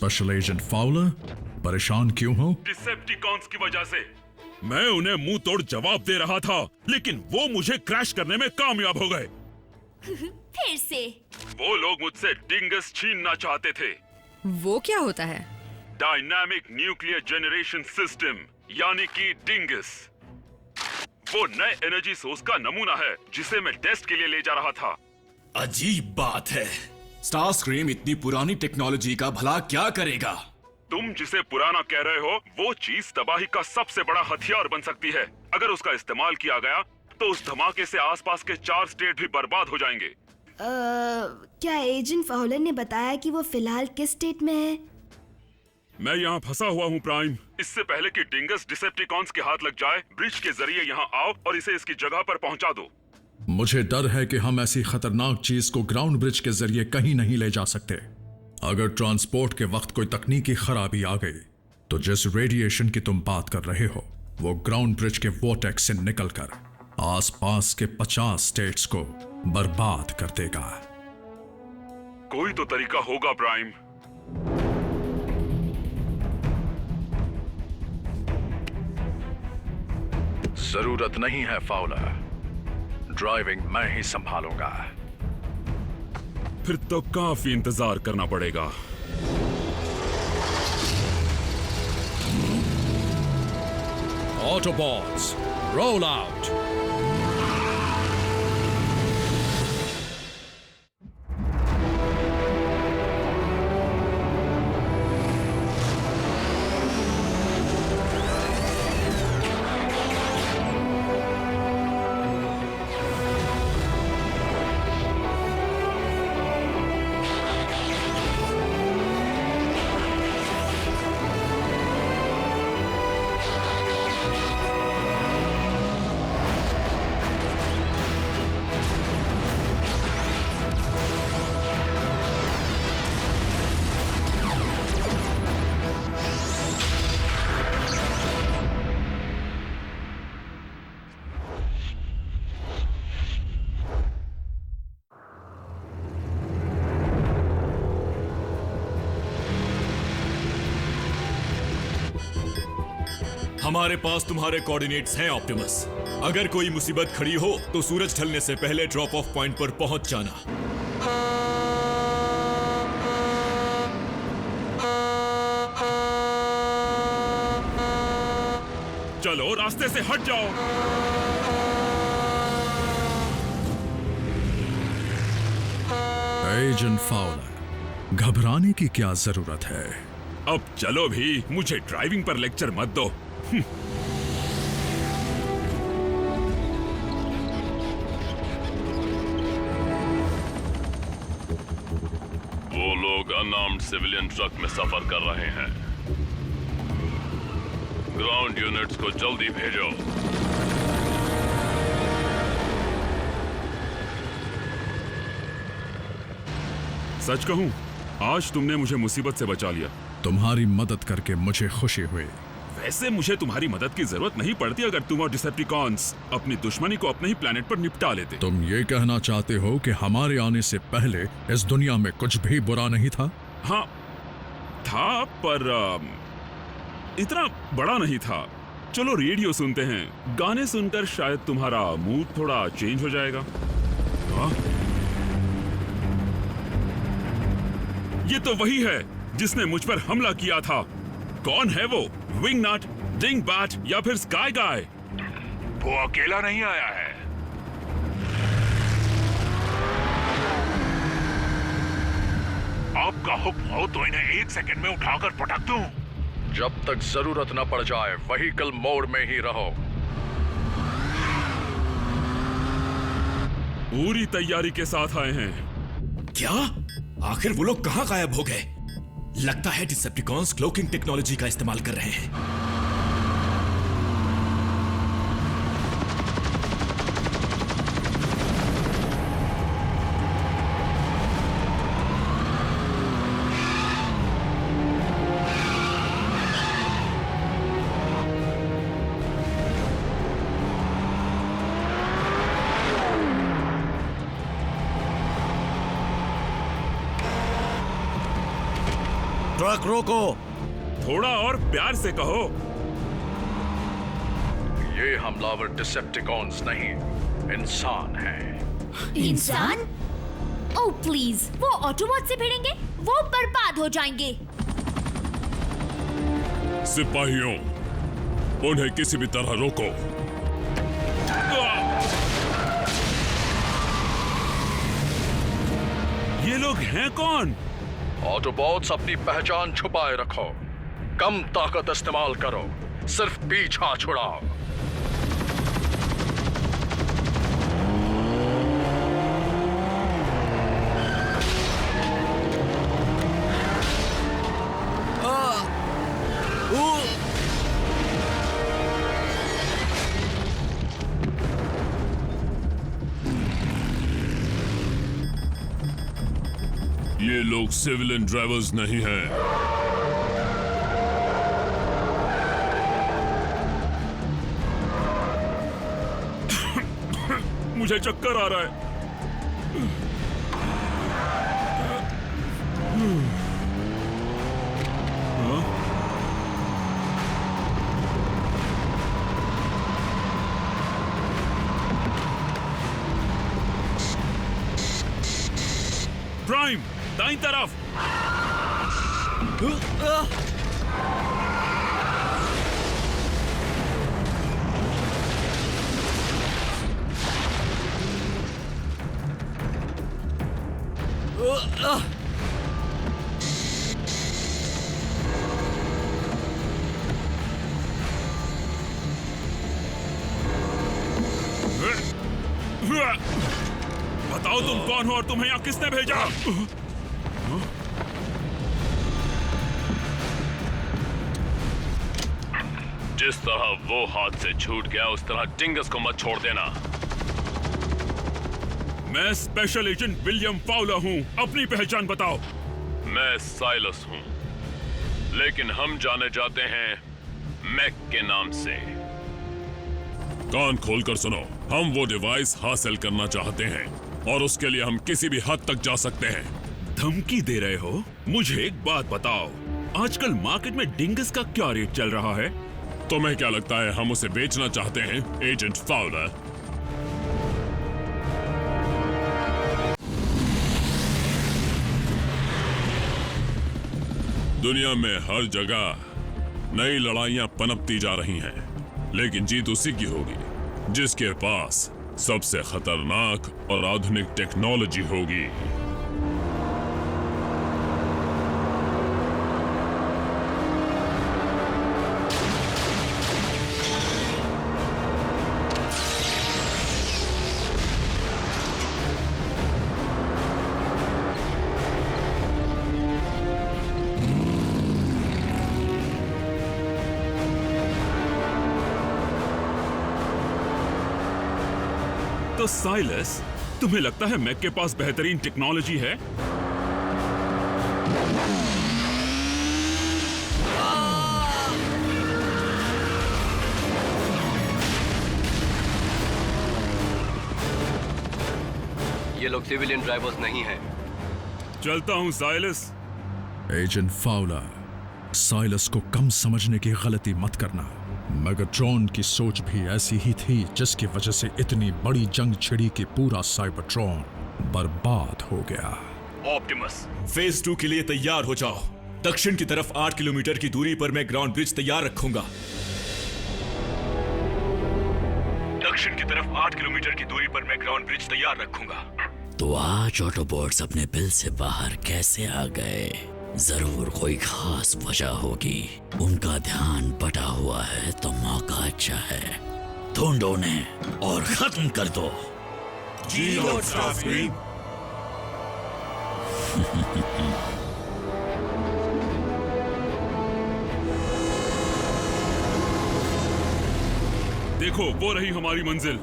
Special agent Fowler, परेशान क्यों हो? डिसेप्टिकॉन्स की वजह से। मैं उन्हें मुंह तोड़ जवाब दे रहा था, लेकिन वो मुझे क्रैश करने में कामयाब हो गए। फिर से वो लोग मुझसे डिंगस छीनना चाहते थे। वो क्या होता है? डायनामिक न्यूक्लियर जनरेशन सिस्टम, यानी कि डिंगस। वो नए एनर्जी सोर्स का नमूना है जिसे मैं टेस्ट के लिए ले जा रहा था। अजीब बात है, स्टारस्क्रीम इतनी पुरानी टेक्नोलॉजी का भला क्या करेगा? तुम जिसे पुराना कह रहे हो, वो चीज तबाही का सबसे बड़ा हथियार बन सकती है। अगर उसका इस्तेमाल किया गया तो उस धमाके से आसपास के 4 स्टेट भी बर्बाद हो जाएंगे। क्या एजेंट फाउलर ने बताया कि वो फिलहाल किस स्टेट में है? मैं यहाँ फंसा हुआ हूँ प्राइम। इससे पहले कि डिंगस डिसेप्टिकॉन्स के हाथ लग जाए, ब्रिज के जरिए यहाँ आओ और इसे इसकी जगह पर पहुँचा दो। मुझे डर है कि हम ऐसी खतरनाक चीज को ग्राउंड ब्रिज के जरिए कहीं नहीं ले जा सकते। अगर ट्रांसपोर्ट के वक्त कोई तकनीकी खराबी आ गई तो जिस रेडिएशन की तुम बात कर रहे हो वो ग्राउंड ब्रिज के वोर्टेक्स से निकलकर आसपास के 50 स्टेट्स को बर्बाद कर देगा। कोई तो तरीका होगा प्राइम। जरूरत नहीं है फाउलर, ड्राइविंग मैं ही संभालूंगा। फिर तो काफी इंतजार करना पड़ेगा। Autobots, roll out! हमारे पास तुम्हारे कोऑर्डिनेट्स हैं ऑप्टिमस। अगर कोई मुसीबत खड़ी हो तो सूरज ढलने से पहले ड्रॉप ऑफ पॉइंट पर पहुंच जाना। चलो रास्ते से हट जाओ। एजेंट फाउलर, घबराने की क्या जरूरत है? अब चलो भी, मुझे ड्राइविंग पर लेक्चर मत दो। वो लोग अनआर्म्ड सिविलियन ट्रक में सफर कर रहे हैं। ग्राउंड यूनिट्स को जल्दी भेजो। सच कहूं, आज तुमने मुझे मुसीबत से बचा लिया। तुम्हारी मदद करके मुझे खुशी हुई। वैसे मुझे तुम्हारी मदद की जरूरत नहीं पड़ती अगर तुम और डिसेप्टिकॉन्स अपनी दुश्मनी को अपने ही प्लेनेट पर निपटा लेते। तुम ये कहना चाहते हो कि हमारे आने से पहले इस दुनिया में कुछ भी बुरा नहीं था? हाँ था, पर इतना बड़ा नहीं था। चलो रेडियो सुनते हैं, गाने सुनकर शायद तुम्हारा मूड थोड़ा चेंज हो जाएगा। हाँ? ये तो वही है जिसने मुझ पर हमला किया था। कौन है वो? विंगनट, डिंगबैट या फिर स्काई गाय? वो अकेला नहीं आया है। आपका हुक्म हो तो इन्हें 1 सेकंड में उठाकर पटक दूं। जब तक जरूरत न पड़ जाए व्हीकल मोड में ही रहो। पूरी तैयारी के साथ आए हैं। क्या? आखिर वो लोग कहां गायब हो गए? लगता है डिसेप्टिकॉन्स क्लोकिंग टेक्नोलॉजी का इस्तेमाल कर रहे हैं। ट्रक रोको। थोड़ा और प्यार से कहो। ये हमलावर डिसेप्टिकॉन्स नहीं, इंसान है। इंसान? ओह प्लीज, वो ऑटोबॉट से भिड़ेंगे, वो बर्बाद हो जाएंगे। सिपाहियों, उन्हें किसी भी तरह रोको। ये लोग हैं कौन? ऑटोबॉट्स, अपनी पहचान छुपाए रखो, कम ताकत इस्तेमाल करो, सिर्फ पीछा छुड़ाओ। ये लोग सिविलियन ड्राइवर्स नहीं हैं। मुझे चक्कर आ रहा है। प्राइम, दाईं तरफ। बताओ तुम कौन हो और तुम्हें यहाँ किसने भेजा? जिस तरह वो हाथ से छूट गया, उस तरह डिंगस को मत छोड़ देना। मैं स्पेशल एजेंट विलियम फाउलर हूँ, अपनी पहचान बताओ। मैं साइलस हूँ, लेकिन हम जाने जाते हैं मैक के नाम से। कान खोलकर सुनो, हम वो डिवाइस हासिल करना चाहते हैं और उसके लिए हम किसी भी हद तक जा सकते हैं। धमकी दे रहे हो? मुझे एक बात बताओ, आजकल मार्केट में डिंगस का क्या रेट चल रहा है? तुम्हें क्या लगता है हम उसे बेचना चाहते हैं, एजेंट फाउलर? दुनिया में हर जगह नई लड़ाइयां पनपती जा रही हैं, लेकिन जीत उसी की होगी जिसके पास सबसे खतरनाक और आधुनिक टेक्नोलॉजी होगी। तो साइलस, तुम्हें लगता है मैक के पास बेहतरीन टेक्नोलॉजी है? ये लोग सिविलियन ड्राइवर्स नहीं हैं। चलता हूं साइलस। एजेंट फाउलर, साइलस को कम समझने की गलती मत करना। मेगाट्रॉन की सोच भी ऐसी ही थी, जिसकी वजह से इतनी बड़ी जंग छिड़ी कि पूरा साइबरट्रॉन बर्बाद हो गया। ऑप्टिमस, फेज 2 के लिए तैयार हो जाओ। दक्षिण की तरफ 8 किलोमीटर की दूरी पर मैं ग्राउंड ब्रिज तैयार रखूंगा। दक्षिण की तरफ 8 किलोमीटर की दूरी पर मैं ग्राउंड ब्रिज तैयार रखूंगा। तो आज ऑटोबॉट्स अपने बिल से बाहर कैसे आ गए? जरूर कोई खास वजह होगी। उनका ध्यान बटा हुआ है तो मौका अच्छा है। ढूंढो उन्हें और खत्म कर दो। जी लॉर्ड स्टारस्क्रीम। देखो, वो रही हमारी मंजिल।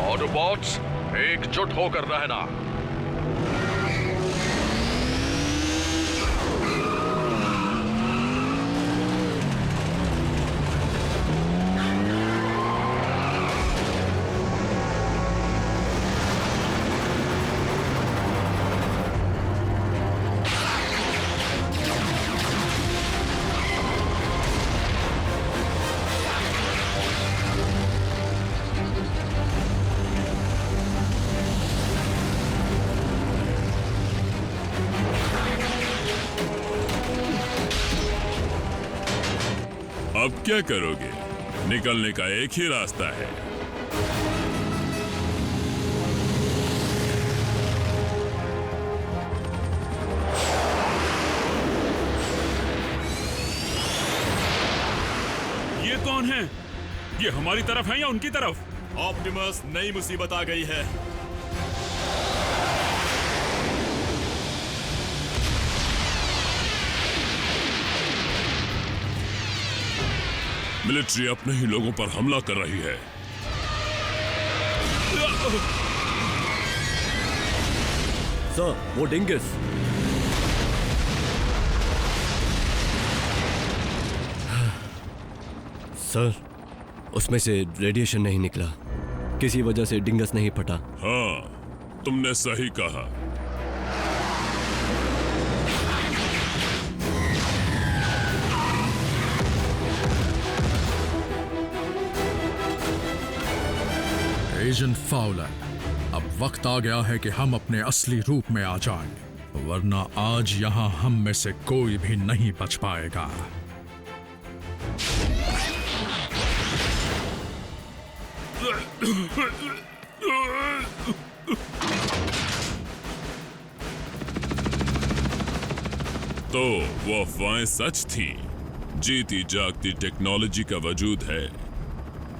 ऑटोबॉट्स, एकजुट होकर रहना। अब क्या करोगे? निकलने का एक ही रास्ता है। ये कौन है? ये हमारी तरफ है या उनकी तरफ? ऑप्टिमस, नई मुसीबत आ गई है। मिलिट्री अपने ही लोगों पर हमला कर रही है। सर, वो डिंगस। सर, उसमें से रेडिएशन नहीं निकला। किसी वजह से डिंगस नहीं फटा। हाँ, तुमने सही कहा। एजेंट फाउलर, अब वक्त आ गया है कि हम अपने असली रूप में आ जाएं, वरना आज यहां हम में से कोई भी नहीं बच पाएगा। तो वो अफवाहें सच थी। जीती जागती टेक्नोलॉजी का वजूद है,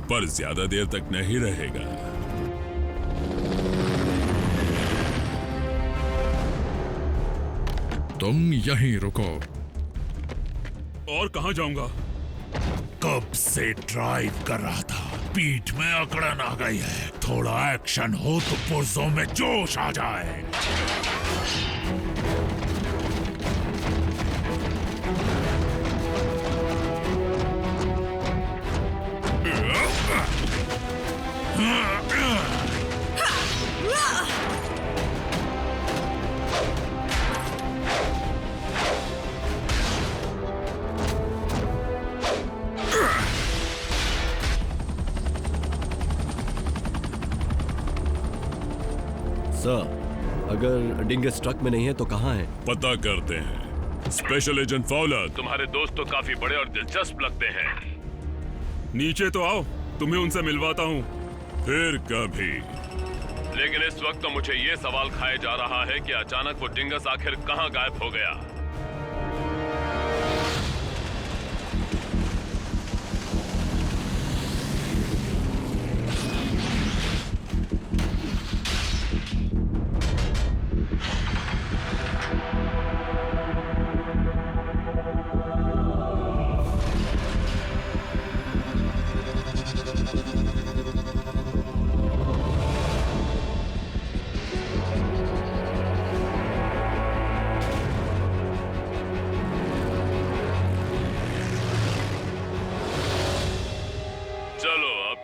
पर ज्यादा देर तक नहीं रहेगा। तुम यहीं रुको। और कहां जाऊंगा? कब से ड्राइव कर रहा था, पीठ में अकड़न आ गई है। थोड़ा एक्शन हो तो पुर्जों में जोश आ जाए। सर, अगर डिंगस ट्रक में नहीं है तो कहाँ है? पता करते हैं। स्पेशल एजेंट फाउलर, तुम्हारे दोस्त तो काफी बड़े और दिलचस्प लगते हैं। नीचे तो आओ, तुम्हें उनसे मिलवाता हूँ। फिर कभी। लेकिन इस वक्त तो मुझे ये सवाल खाए जा रहा है कि अचानक वो डिंगस आखिर कहाँ गायब हो गया।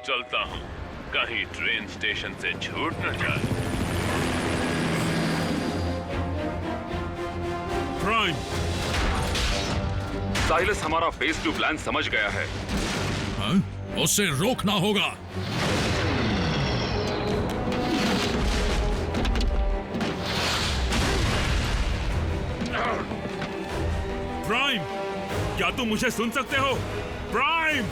चलता हूँ, कहीं ट्रेन स्टेशन से छूट न जाए। प्राइम, साइलस हमारा फेज 2 प्लान समझ गया है। हाँ? उसे रोकना होगा। प्राइम, क्या तुम मुझे सुन सकते हो? प्राइम!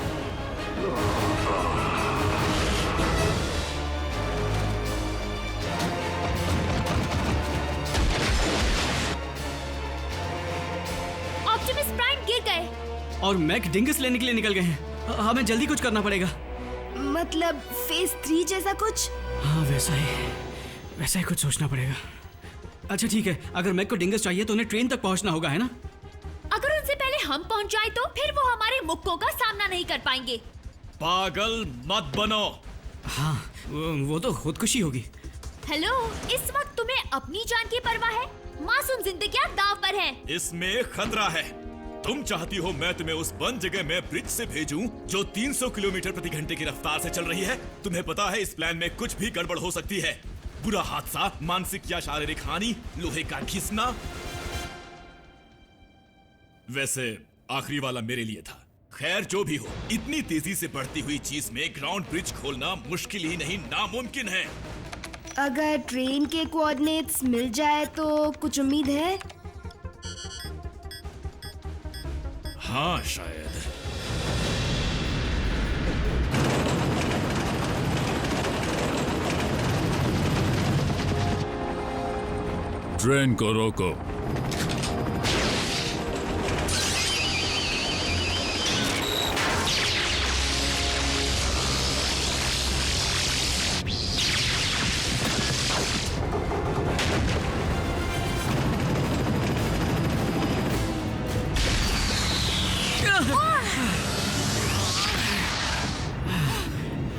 ऑप्टिमस प्राइम गिर गए और मैक डिंगस लेने के लिए निकल गए हैं। हमें जल्दी कुछ करना पड़ेगा। मतलब फेज 3 जैसा कुछ? हाँ, वैसा ही कुछ सोचना पड़ेगा। अच्छा ठीक है, अगर मैक को डिंगस चाहिए तो उन्हें ट्रेन तक पहुंचना होगा, है ना? अगर उनसे पहले हम पहुंच जाए तो फिर वो हमारे मुक्कों का सामना नहीं कर पाएंगे। पागल मत बनो। हाँ, वो तो खुदकुशी होगी। हेलो, इस वक्त तुम्हें अपनी जान की परवाह है? मासूम जिंदगियां दांव पर हैं। इसमें खतरा है। तुम चाहती हो मैं तुम्हें उस बंद जगह में ब्रिज से भेजूं जो 300 किलोमीटर प्रति घंटे की रफ्तार से चल रही है? तुम्हें पता है इस प्लान में कुछ भी गड़बड़ हो सकती है। बुरा हादसा, मानसिक या शारीरिक हानि, लोहे का घिसना। वैसे आखिरी वाला मेरे लिए था। खैर जो भी हो, इतनी तेजी से बढ़ती हुई चीज में ग्राउंड ब्रिज खोलना मुश्किल ही नहीं, नामुमकिन है। अगर ट्रेन के कोऑर्डिनेट्स मिल जाए तो कुछ उम्मीद है? हाँ शायद। ट्रेन को रोको।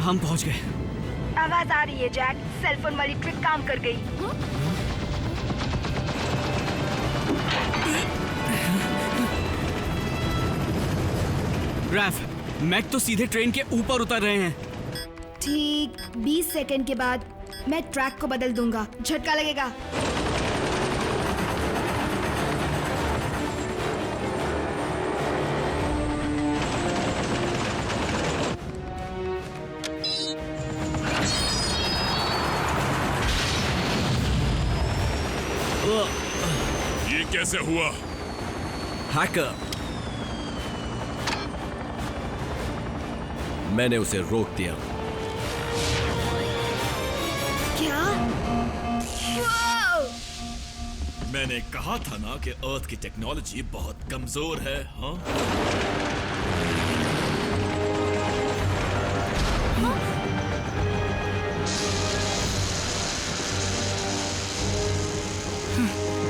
हम पहुंच गए। आवाज आ रही है जैक, सेलफोन वाली ट्रिक काम कर गई। रैफ, मैक तो सीधे ट्रेन के ऊपर उतर रहे हैं। ठीक 20 सेकंड के बाद मैं ट्रैक को बदल दूंगा, झटका लगेगा। ये कैसे हुआ? हैकर, मैंने उसे रोक दिया। क्या? मैंने कहा था ना कि अर्थ की टेक्नोलॉजी बहुत कमजोर है। हाँ,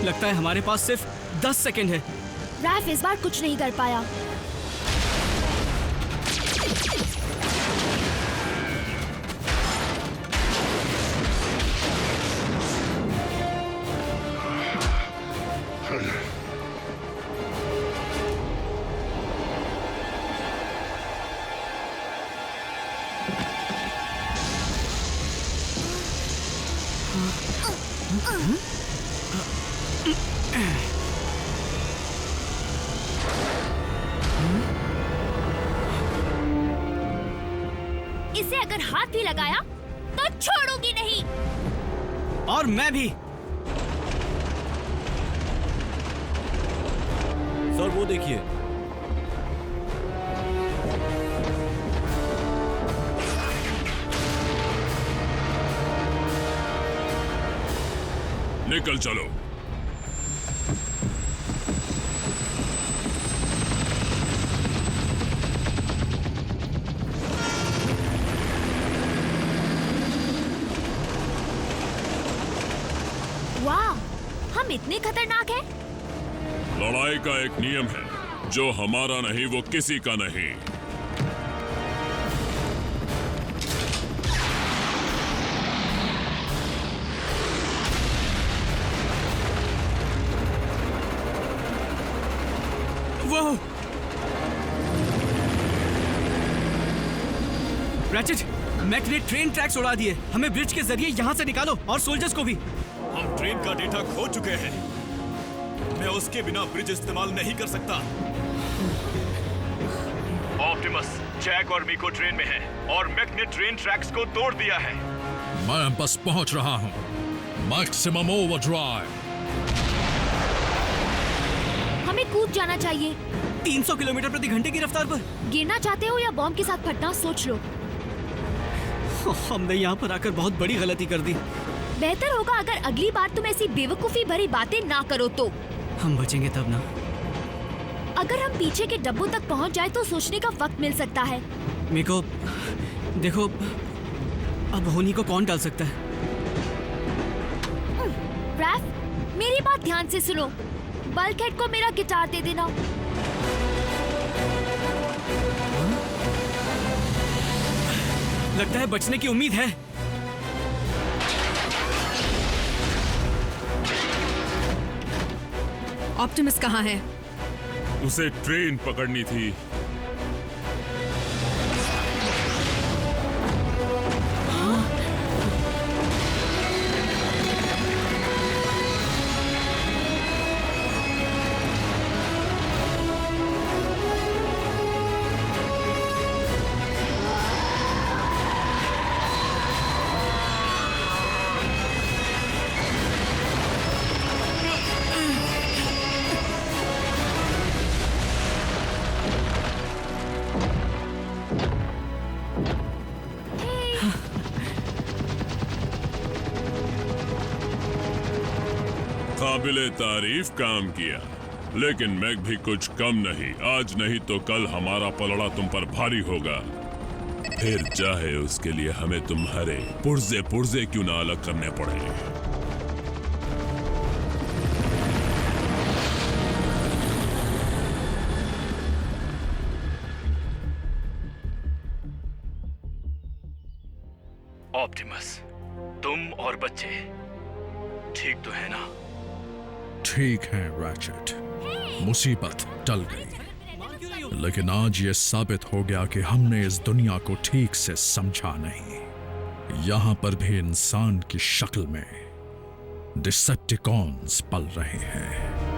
लगता है हमारे पास सिर्फ 10 सेकंड है। रैफ इस बार कुछ नहीं कर पाया। इसे अगर हाथ भी लगाया तो छोड़ूंगी नहीं। और मैं भी। सर वो देखिए। निकल चलो। वाह, हम इतने खतरनाक हैं? लड़ाई का एक नियम है, जो हमारा नहीं वो किसी का नहीं। वो रैचेट, मैक ने ट्रेन ट्रैक्स उड़ा दिए। हमें ब्रिज के जरिए यहाँ से निकालो और सोल्जर्स को भी। हम ट्रेन का डेटा खो चुके हैं। मैं उसके बिना ब्रिज इस्तेमाल नहीं कर सकता। ऑप्टिमस, जैक और मीको ट्रेन में हैं और मैक ने ट्रेन ट्रैक्स को तोड़ दिया है। मैं बस पहुंच रहा हूं। Maximum overdrive. हमें कूद जाना चाहिए। 300 किलोमीटर प्रति घंटे की रफ्तार पर। गिरना चाहते हो या बॉम्ब के साथ फटना, सोच लो। हमने यहाँ पर आकर बहुत बड़ी गलती कर दी। बेहतर होगा अगर अगली बार तुम ऐसी बेवकूफी भरी बातें ना करो तो। हम बचेंगे तब ना। अगर हम पीछे के डब्बों तक पहुंच जाए तो सोचने का वक्त मिल सकता है। मीको, देखो, अब होनी को कौन टाल सकता है? रैफ, मेरी बात ध्यान से सुनो। बल्कहेड को मेरा गिटार दे देना। लगता है बचने की उम्मीद है। ऑप्टिमस कहाँ है? उसे ट्रेन पकड़नी थी। काबिले तारीफ काम किया, लेकिन मैक भी कुछ कम नहीं। आज नहीं तो कल हमारा पलड़ा तुम पर भारी होगा, फिर चाहे उसके लिए हमें तुम्हारे पुर्जे पुर्जे क्यों ना अलग करने पड़े। ऑप्टिमस, तुम और बच्चे ठीक तो है ना? ठीक है रैचेट, मुसीबत टल गई, लेकिन आज ये साबित हो गया कि हमने इस दुनिया को ठीक से समझा नहीं। यहां पर भी इंसान की शक्ल में डिसेप्टिकॉन्स पल रहे हैं।